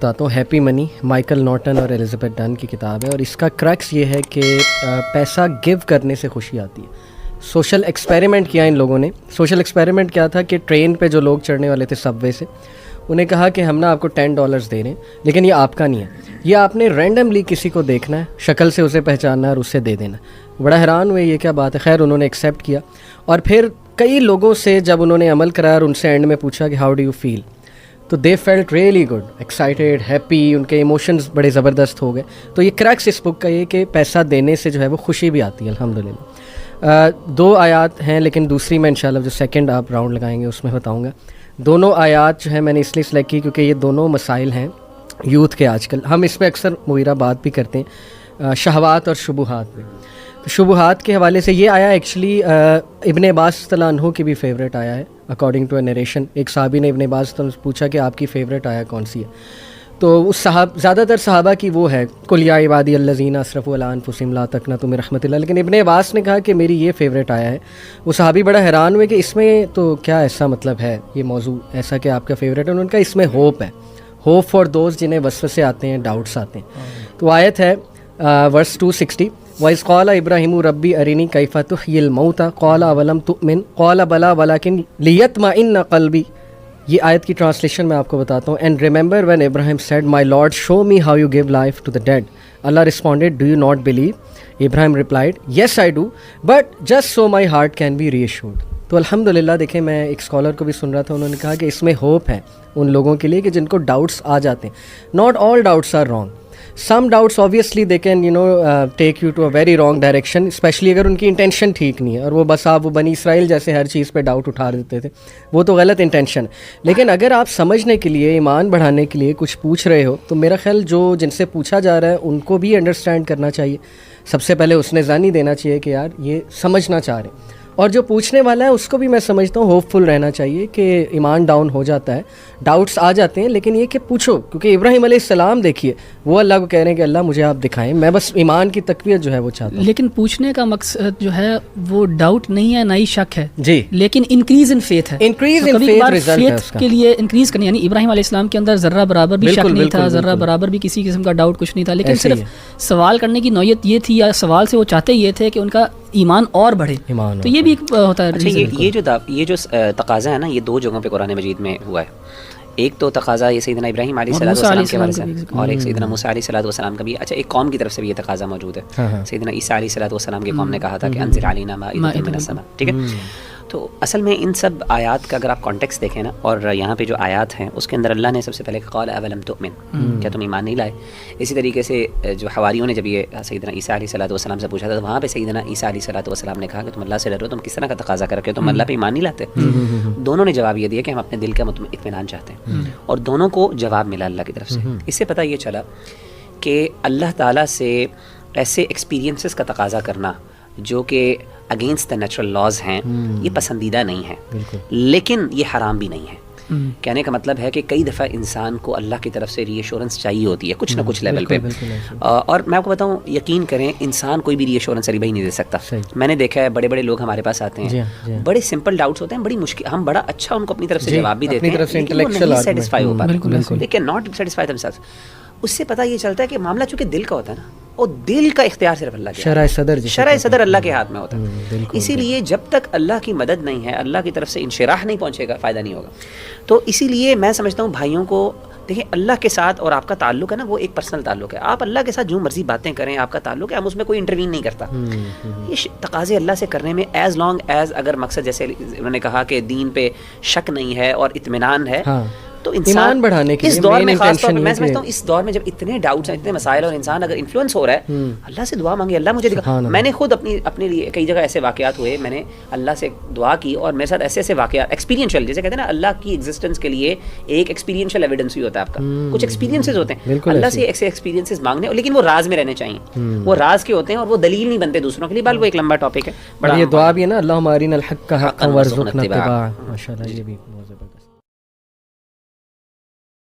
بتاتا ہوں. ہیپی منی Michael Norton اور ایلزبتھ ڈن کی کتاب ہے، اور اس کا کرکس یہ ہے کہ پیسہ گیو کرنے سے خوشی آتی ہے. سوشل ایکسپیریمنٹ کیا ان لوگوں نے. سوشل ایکسپیریمنٹ کیا تھا کہ ٹرین پہ جو لوگ چڑھنے والے تھے سب وے سے، انہیں کہا کہ ہم نا آپ کو $10 دے رہے ہیں، لیکن یہ آپ کا نہیں ہے، یہ آپ نے رینڈملی کسی کو دیکھنا ہے، شکل سے اسے پہچاننا ہے اور اسے دے دینا. بڑا حیران ہوئے یہ کیا بات ہے. خیر انہوں نے ایکسیپٹ کیا، اور پھر کئی لوگوں سے جب انہوں نے عمل کرایا اور ان سے اینڈ میں پوچھا کہ ہاؤ ڈو یو فیل، تو they felt really good, excited, happy. ان کے ایموشنز بڑے زبردست ہو گئے. تو یہ کریکس اس بک کا یہ کہ پیسہ دینے سے جو ہے وہ خوشی بھی آتی ہے الحمدللہ. 2 آیات ہیں، لیکن دوسری میں انشاءاللہ جو سیکنڈ آپ راؤنڈ لگائیں گے اس میں بتاؤں گا. دونوں آیات جو ہیں میں نے اس لیے سلیکٹ کی کیونکہ یہ دونوں مسائل ہیں یوتھ کے. آج کل ہم اس پہ اکثر مغیرہ بات بھی کرتے ہیں، شہوات اور شبہات پہ. تو شبہات کے حوالے سے یہ آیا ایکچولی ابن عباس رضی اللہ عنہ کی بھی فیوریٹ آیا ہے اکارڈنگ ٹو اے نریشن. ایک صحابی نے ابن عباس سے پوچھا کہ آپ کی فیوریٹ آیا کون سی ہے، تو اس زیادہ تر صحابہ کی وہ ہے قل یا عبادی الذین اسرفوا علی انفسہم لا تقنطوا من رحمۃ اللہ، لیکن ابن عباس نے کہا کہ میری یہ فیوریٹ آیا ہے. وہ صحابی بڑا حیران ہوئے کہ اس میں تو کیا ایسا مطلب ہے یہ موضوع ایسا کہ آپ کا فیوریٹ ہے. انہوں نے کہا اس میں ہوپ ہے، ہوپ فار دوز جنہیں وسوسے آتے ہیں، ڈاؤٹس آتے ہیں. تو آیت ہے ورس 260، وَإِذْ قَالَ إِبْرَاهِيمُ رَبِّ أَرِنِي كَيْفَ تُحْيِي الْمَوْتَى قَالَ أَوَلَمْ تُؤْمِنْ قَالَ بَلَىٰ وَلَٰكِنْ لِيَطْمَئِنَّ قَلْبِي. یہ آیت کی ٹرانسلیشن میں آپ کو بتاتا ہوں. And remember when Ibrahim said my lord show me how you give life to the dead. Allah responded do you not believe. Ibrahim replied yes I do but just so my heart can be reassured. تو الحمدللہ دیکھیں میں ایک scholar کو بھی سن رہا تھا، انہوں نے کہا کہ اس میں ہوپ ہے ان لوگوں کے لیے کہ جن کو ڈاؤٹس آ جاتے ہیں. Not all doubts are wrong. Some doubts obviously they can take you to a very wrong direction, especially اگر ان کی انٹینشن ٹھیک نہیں ہے. اور وہ بس آپ وہ بنی اسرائیل جیسے ہر چیز پہ ڈاؤٹ اٹھا دیتے تھے، وہ تو غلط انٹینشن. لیکن اگر آپ سمجھنے کے لیے، ایمان بڑھانے کے لیے کچھ پوچھ رہے ہو، تو میرا خیال جن سے پوچھا جا رہا ہے ان کو بھی انڈرسٹینڈ کرنا چاہیے. سب سے پہلے اس نے ظانی دینا چاہیے کہ یار یہ سمجھنا چاہ رہے ہیں، اور جو پوچھنے والا ہے اس کو بھی میں سمجھتا ہوں ہوپ فل رہنا چاہیے کہ ایمان ڈاؤن ہو جاتا ہے، ڈاؤٹس آ جاتے ہیں، لیکن یہ کہ پوچھو. کیونکہ ابراہیم علیہ السلام دیکھیے وہ اللہ کو کہہ رہے ہیں کہ اللہ مجھے آپ دکھائیں، میں بس ایمان کی تقویت جو ہے وہ چاہتا ہوں. لیکن پوچھنے کا مقصد جو ہے وہ ڈاؤٹ نہیں ہے، نہ ہی شک ہے جی، لیکن انکریز ان فیتھ ہے. انکریز ان فیتھ رزلٹ ہے اس کا. کے لیے انکریز کرنی، یعنی ابراہیم علیہ السلام کے اندر ذرہ برابر بھی شک نہیں تھا، ذرہ برابر بھی کسی قسم کا ڈاؤٹ کچھ نہیں تھا، لیکن صرف سوال کرنے کی نوعیت یہ تھی، یا سوال سے وہ چاہتے یہ تھے کہ ان کا ایمان اور بڑھے. تو یہ بھی ایک ہوتا ہے. یہ جو تقاضا ہے نا، یہ 2 جگہوں پہ قرآن مجید میں ہوا ہے. ایک تو تقاضا یہ سیدنا ابراہیم علیہ السلام کے بارے سے، اور ایک سیدنا موسیٰ علیہ السلام کا بھی. اچھا، ایک قوم کی طرف سے بھی یہ تقاضا موجود ہے. سیدنا عیسیٰ علیہ السلام کی قوم نے کہا تھا کہ انزل علینا مائدۃ من السماء. ٹھیک ہے. تو اصل میں ان سب آیات کا اگر آپ کانٹیکس دیکھیں نا، اور یہاں پہ جو آیات ہیں اس کے اندر اللہ نے سب سے پہلے قال اولم تؤمن، کیا تم ایمان نہیں لائے. اسی طریقے سے جو حواریوں نے جب یہ سیدنا عیسیٰ علیہ السلام سے پوچھا تھا، تو وہاں پہ سیدنا عیسیٰ علیہ السلام نے کہا کہ تم اللہ سے ڈرو، تم کس طرح کا تقاضا کر کے تم اللہ پہ ایمان نہیں لاتے. دونوں نے جواب یہ دیا کہ ہم اپنے دل کا اطمینان چاہتے ہیں، اور دونوں کو جواب ملا اللہ کی طرف سے. اس سے پتہ یہ چلا کہ اللہ تعالیٰ سے ایسے ایکسپیرینسز کا تقاضا کرنا جو کہ اگینسٹ دا نیچرل لاز ہیں، یہ پسندیدہ نہیں ہے، لیکن یہ حرام بھی نہیں ہے. کہنے کا مطلب ہے کہ کئی دفعہ انسان کو اللہ کی طرف سے ری ایشورنس چاہیے ہوتی ہے کچھ نہ کچھ لیول پہ. اور میں آپ کو بتاؤں، یقین کریں انسان کوئی بھی ری ایشورنس علی بھائی نہیں دے سکتا. میں نے دیکھا ہے بڑے بڑے لوگ ہمارے پاس آتے ہیں، بڑے سمپل ڈاؤٹس ہوتے ہیں، بڑی مشکل، ہم بڑا اچھا ان کو اپنی طرف سے جواب بھی دیتے ہیں، لیکن وہ نہیں سیٹسفائی ہو پاتے، they can not satisfy them self. اس سے پتہ یہ چلتا ہے کہ معاملہ چونکہ دل کا ہوتا ہے نا، اور دل کا اختیار صرف اللہ کے، شرع صدر اللہ کے ہاتھ میں ہوتا ہے. اسی لیے جب تک اللہ کی مدد نہیں ہے، اللہ کی طرف سے انشراح نہیں پہنچے گا، فائدہ نہیں ہوگا. تو اسی لیے میں سمجھتا ہوں بھائیوں کو دیکھیں، اللہ کے ساتھ اور آپ کا تعلق ہے نا، وہ ایک پرسنل تعلق ہے. آپ اللہ کے ساتھ جو مرضی باتیں کریں، آپ کا تعلق ہے، ہم اس میں کوئی انٹروین نہیں کرتا. یہ تقاضے اللہ سے کرنے میں ایز لانگ ایز اگر مقصد جیسے انہوں نے کہا کہ دین پہ شک نہیں ہے اور اطمینان ہے، تو انسان بڑھانے کے اس دور میں خاص طور پہ میں سمجھتا ہوں اس دور میں جب اتنے ڈاؤٹس ہیں، اتنے مسائل، اور انسان اگر انفلوئنس ہو رہا ہے، اللہ سے دعا مانگے، اللہ مجھے دکھا. میں نے خود اپنے لیے کئی جگہ ایسے واقعات ہوئے، میں نے اللہ سے دعا کی اور میرے ساتھ ایسے واقعات ایکسپیرینشیل، جیسے کہتے ہیں نا اللہ کی ایگزسٹنس کے لیے ایک ایکسپیرینشیل ایویڈنس بھی ہوتا ہے آپ کا. کچھ ایکسپیرینسز ہوتے ہیں اللہ سے ایسے ایکسپیرینسز مانگنے، لیکن وہ راز میں رہنے چاہیے، وہ راز کے ہوتے ہیں اور وہ دلیل نہیں بنتے دوسروں کے لیے. بل وہ ایک لمبا ٹاپک ہے. بڑا یہ دعا بھی ہے نا، اللہم ارنا الحق حقا وارزقنا اتباعہ. ماشاءاللہ یہ بھی بہت زبردست.